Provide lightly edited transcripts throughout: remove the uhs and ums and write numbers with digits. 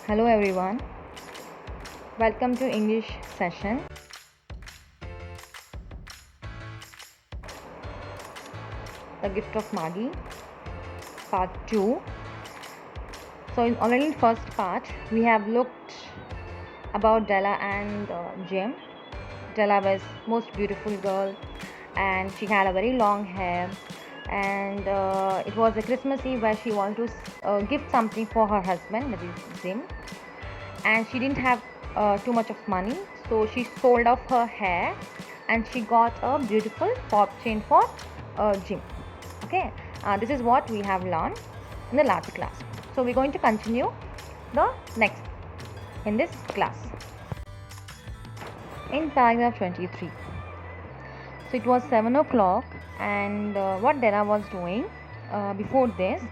Hello everyone, welcome to English session. The Gift of Maggie, part 2. So already in first part we have looked about Della and Jim. Della was most beautiful girl and she had a very long hair, and it was a Christmas Eve where she wanted to gift something for her husband, that is Jim, and she didn't have too much of money, so she sold off her hair and she got a beautiful pop chain for Jim. Okay, this is what we have learned in the last class, so we're going to continue the next in this class. In paragraph 23, so it was 7 o'clock, and what Della was doing before this,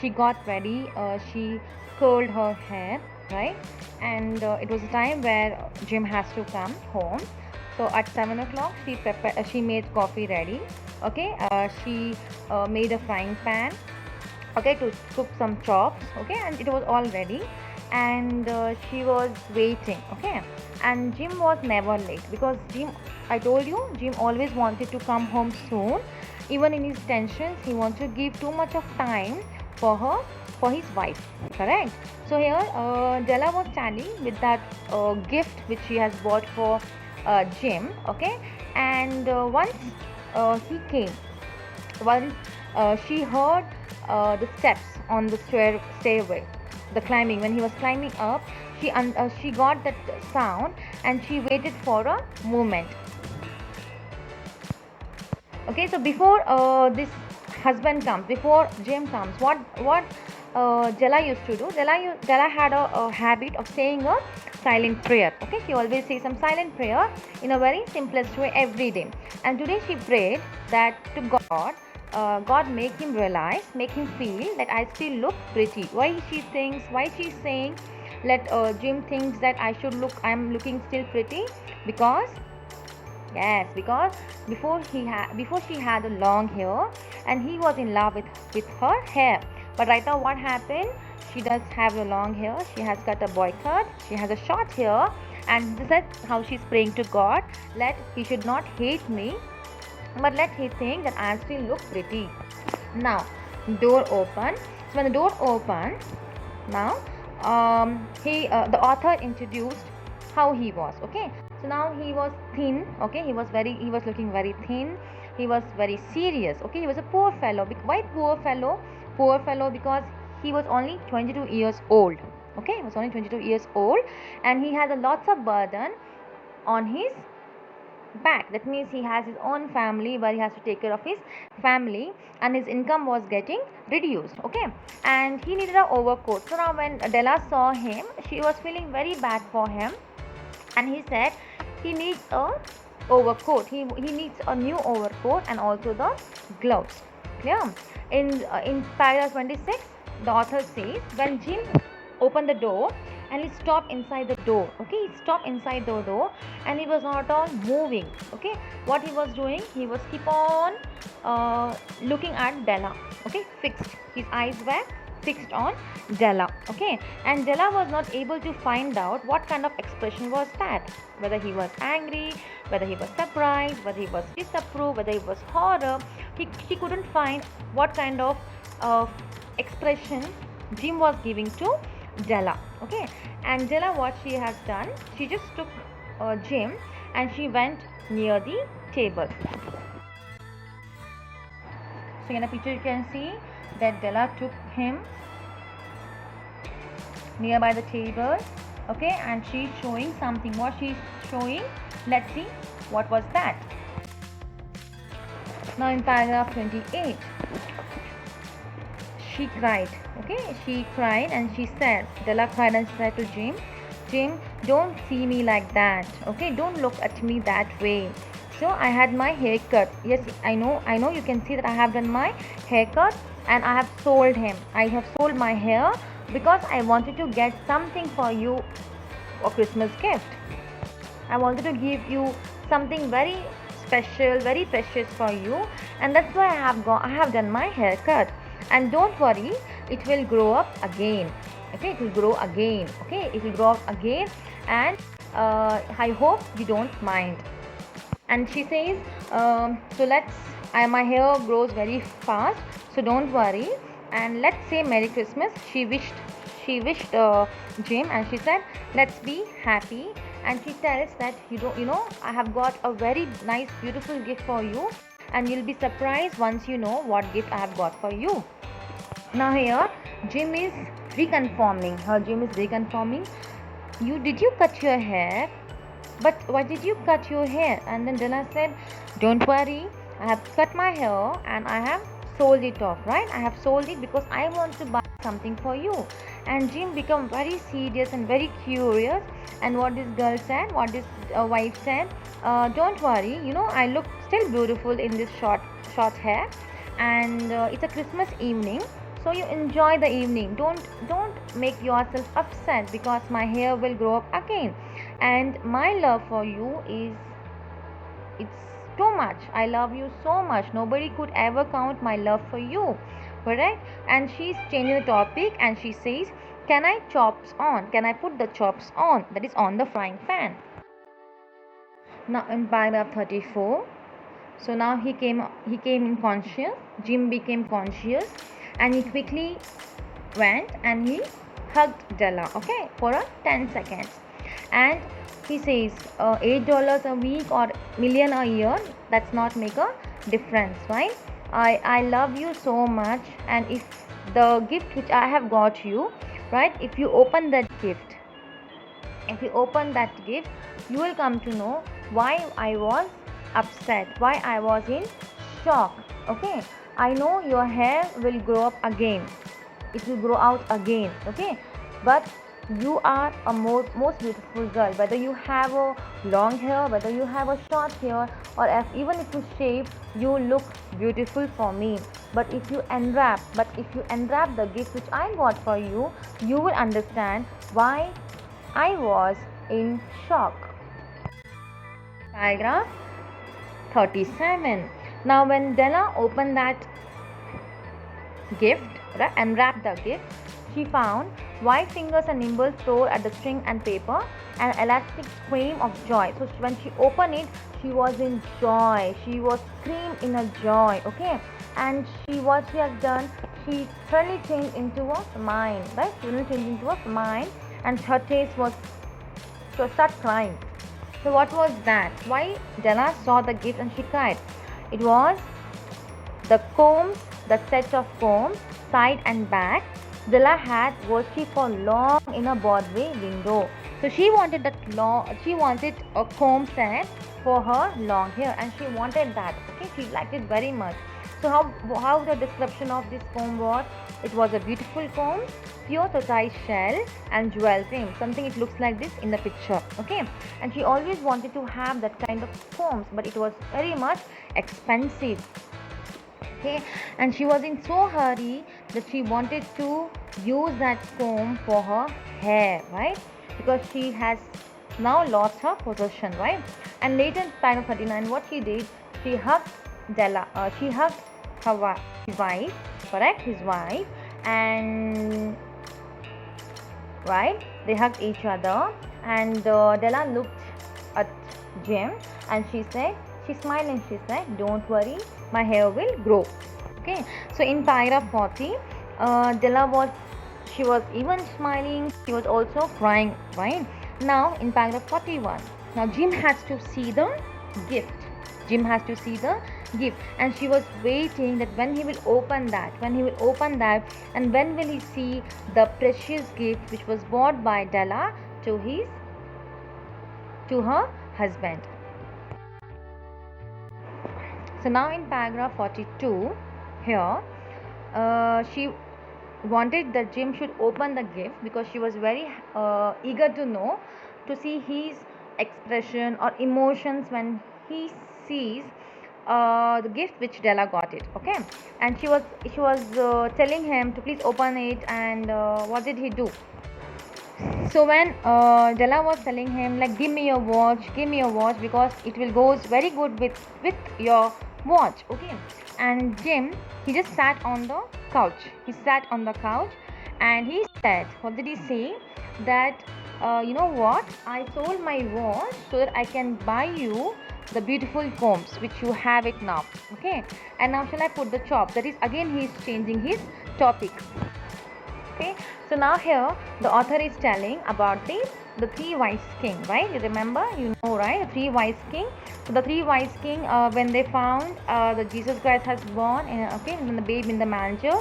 she got ready, she curled her hair, right? And it was a time where Jim has to come home. So at 7 o'clock, she made coffee ready. Okay, she made a frying pan, okay, to cook some chops. Okay, and it was all ready, and she was waiting. Okay, and Jim was never late, because I told you, Jim always wanted to come home soon. Even in his tensions, he wants to give too much of time for his wife, correct? So here Della was standing with that gift which she has bought for Jim. Okay, and he came once she heard the steps on the stairway, the climbing. When he was climbing up, she got that sound and she waited for a moment. Okay, so before this husband comes, before Jim comes, what Della used to do, Della had a habit of saying a silent prayer. Okay, she always says some silent prayer in a very simplest way every day, and today she prayed that to God make him realize, make him feel that I still look pretty. Why she's saying let Jim thinks that I'm looking still pretty? Because yes, because before she had a long hair and he was in love with her hair. But right now what happened? She does have a long hair. She has got a boy cut. She has a short hair, and this is how she's praying to God. Let he should not hate me, but let he think that I still look pretty. Now door open. So when the door opened, now the author introduced how he was. Okay, so now he was thin. Okay, he was looking very thin. He was very serious. Okay, he was a poor fellow. Why poor fellow? Poor fellow because he was only 22 years old. Okay, he was only 22 years old, and he had a lots of burden on his back. That means he has his own family where he has to take care of his family, and his income was getting reduced. Okay, and he needed an overcoat. So now when Della saw him, she was feeling very bad for him, and he said he needs a overcoat. He needs a new overcoat and also the gloves. Clear? In paragraph 26, the author says when Jim opened the door and he stopped inside the door. Okay, he stopped inside the door and he was not all moving. Okay, what he was doing, he was keep on looking at Della. Okay, fixed. His eyes were fixed on Della. Okay, and Della was not able to find out what kind of expression was that, whether he was angry, whether he was surprised, whether he was disapproved, whether he was horror. She couldn't find what kind of expression Jim was giving to Della. Okay, and Della, what she has done, she just took Jim and she went near the table. So in the picture you can see that Della took him nearby the table. Okay, and she's showing something. What she's showing, let's see what was that. Now in paragraph 28, she cried. Okay, she cried and she said, Della cried and said to Jim, don't see me like that. Okay, don't look at me that way. So I had my hair cut. Yes, I know you can see that I have done my haircut and I have sold him. I have sold my hair because I wanted to get something for you, a Christmas gift. I wanted to give you something very special, very precious for you, and that's why I have done my haircut. And don't worry, it will grow up again. Okay, it will grow again. Okay, it will grow up again, and I hope you don't mind. And she says, so my hair grows very fast, so don't worry, and let's say Merry Christmas. She wished Jim, and she said, let's be happy. And she tells that, I have got a very nice beautiful gift for you, and you'll be surprised once you know what gift I have got for you. Now here Jim is reconfirming. Did you cut your hair? But why did you cut your hair? And then Della said, don't worry, I have cut my hair and I have sold it off, right? I have sold it because I want to buy something for you. And Jim became very serious and very curious. And what this wife said, don't worry, I look still beautiful in this short hair, and it's a Christmas evening, so you enjoy the evening. Don't make yourself upset because my hair will grow up again, and my love for you it's too much. I love you so much, nobody could ever count my love for you, correct? And she's changing the topic, and she says, can I put the chops on, that is on the frying pan. Now in paragraph 34, so now he came in conscious. Jim became conscious, and he quickly went and he hugged Della, okay, for 10 seconds. And he says, $8 a week or million a year, that's not make a difference, right? I love you so much, and if the gift which I have got you, right, if you open that gift, you will come to know why I was upset, why I was in shock. Okay, I know your hair will grow up again, it will grow out again, okay, but you are a most beautiful girl, whether you have a long hair, whether you have a short hair, or even if you shave, you look beautiful for me. But if you unwrap the gift which I got for you, you will understand why I was in shock. Paragraph 37. Now when Della opened that gift, unwrapped the gift, she found white fingers and nimble tore at the string and paper, an elastic scream of joy. So when she opened it, she was in joy. She was screamed in a joy, okay? And what she has done, she suddenly changed into a smile, right? She suddenly changed into a smile, and her face was to start crying. So what was that? Why Della saw the gift and she cried? It was the combs, the set of combs, side and back. Della had watched for long in a Broadway window. So she wanted a comb set for her long hair, and she wanted that. Okay, she liked it very much. So how the description of this comb was? It was a beautiful comb, pure tortoise shell and jewel frame. Something it looks like this in the picture. Okay, and she always wanted to have that kind of combs, but it was very much expensive. Okay, and she was in so hurry that she wanted to use that comb for her hair, right? Because she has now lost her possession, right? And later in paragraph 39, what she did, she hugged she hugged her wife, correct, his wife, and right, they hugged each other, and Della looked at Jim, and she smiled and she said, don't worry, my hair will grow. Okay, so in paragraph 40, Della was even smiling, she was also crying, right? Now in paragraph 41, now Jim has to see the gift. And she was waiting that when he will open that, and when will he see the precious gift which was bought by Della to her husband. So now in paragraph 42, here she wanted that Jim should open the gift because she was very eager to see his expression or emotions when he sees the gift which Della got it. Okay, and she was telling him to please open it, and what did he do? So when Della was telling him, like, give me your watch because it will goes very good with your watch. Okay, and Jim, he just sat on the couch, and he said, what did he say? That you know what, I sold my watch so that I can buy you the beautiful combs which you have it now. Okay, and now shall I put the chop? That is, again he is changing his topic. Okay, so now here the author is telling about the three wise king, right? You remember, you know, right? The three wise king. So the three wise king, when they found the Jesus Christ has born, okay, when the babe in the manger,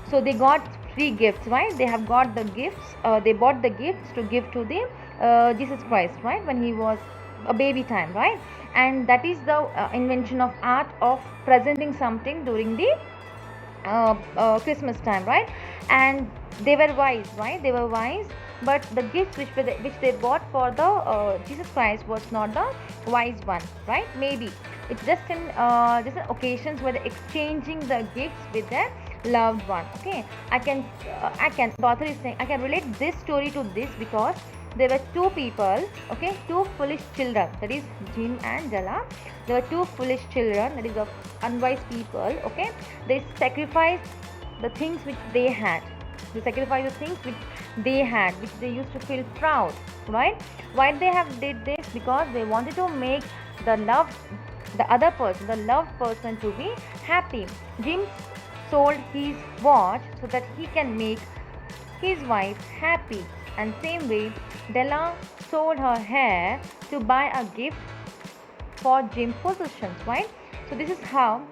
so they got three gifts, right? They have got the gifts, they bought the gifts to give to the Jesus Christ, right, when he was a baby time, right? And that is the invention of art of presenting something during the Christmas time, right? And they were wise, right? They were wise, but the gifts which they bought for the Jesus Christ was not the wise one, right? Maybe it's just in occasions where they're exchanging the gifts with their loved one. Okay, I can. The author is saying I can relate this story to this because there were two people, okay, two foolish children, that is Jim and Jala. There were two foolish children, that is of unwise people, okay. They sacrificed the things which they had. They sacrificed the things which they had, which they used to feel proud, right? Why they have did this? Because they wanted to make the other person, the loved person, to be happy. Jim sold his watch so that he can make his wife happy, and same way Della sold her hair to buy a gift for Jim's possessions, right? So this is how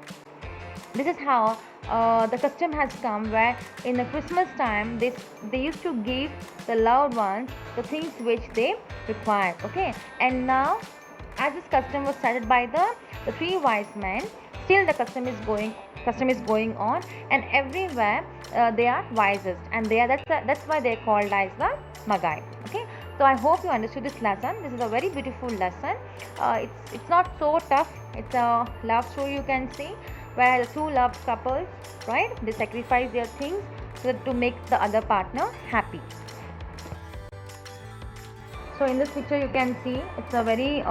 the custom has come, where in the Christmas time they used to give the loved ones the things which they require, okay. And now, as this custom was started by the three wise men, still the custom is going on, and everywhere they are wisest, and that's why they are called as the Magai, okay. So I hope you understood this lesson. This is a very beautiful lesson. It's not so tough. It's a love story, you can see, where the two love couples, right, they sacrifice their things so that to make the other partner happy. So in this picture you can see it's a very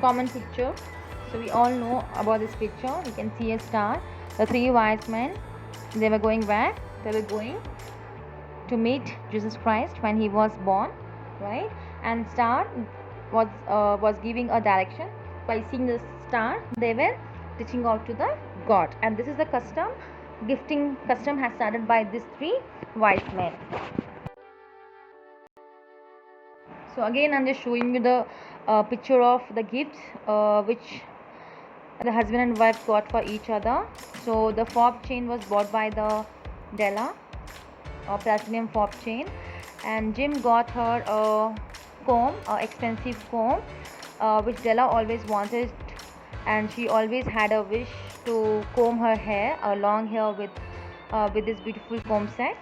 common picture. So we all know about this picture. You can see a star. The three wise men, they were going where? They were going to meet Jesus Christ when he was born, right? And star was giving a direction. By seeing the star, they were reaching out to the God. And this is the custom. Gifting custom has started by these three wise men. So again, I'm just showing you the picture of the gifts which the husband and wife got for each other. So the fob chain was bought by the Della, a platinum fob chain, and Jim got her a comb, expensive comb, which Della always wanted, and she always had a wish to comb her hair, a long hair with this beautiful comb set.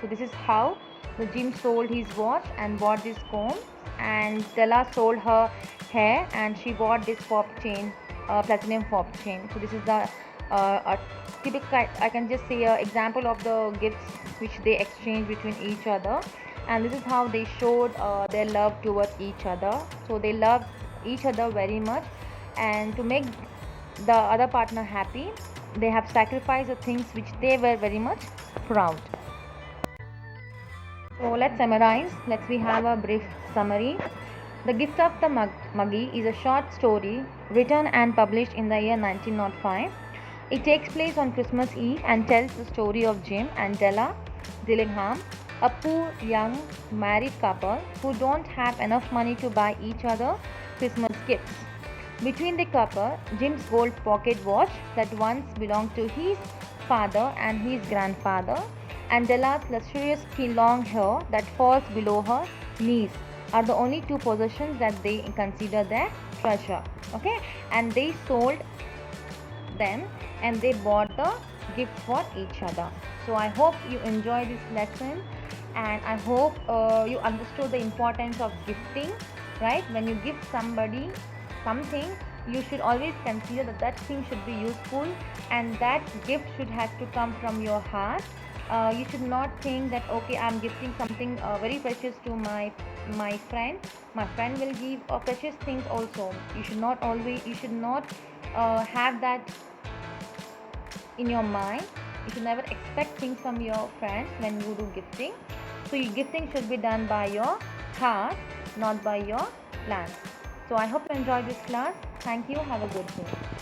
So this is how the Jim sold his watch and bought this comb, and Della sold her hair and she bought this fob chain, platinum fob chain. So this is the a typical, I can just say, an example of the gifts which they exchanged between each other, and this is how they showed their love towards each other. So they loved each other very much, and to make the other partner happy, they have sacrificed the things which they were very much proud. So let's summarize. We have a brief summary. The Gift of the Muggy is a short story written and published in the year 1905. It takes place on Christmas Eve and tells the story of Jim and Della Dillingham, a poor young married couple who don't have enough money to buy each other Christmas gifts. Between the couple, Jim's gold pocket watch that once belonged to his father and his grandfather, and Della's luxurious long hair that falls below her knees are the only two possessions that they consider their treasure. Okay, and they sold them and they bought the gift for each other. So I hope you enjoy this lesson, and I hope you understood the importance of gifting. Right, when you gift somebody something, you should always consider that that thing should be useful, and that gift should have to come from your heart. You should not think that, okay, I'm gifting something very precious to my friend. My friend will give precious things also. You should not have that in your mind. You should never expect things from your friends when you do gifting. So your gifting should be done by your heart, not by your plans. So I hope you enjoyed this class. Thank you. Have a good day.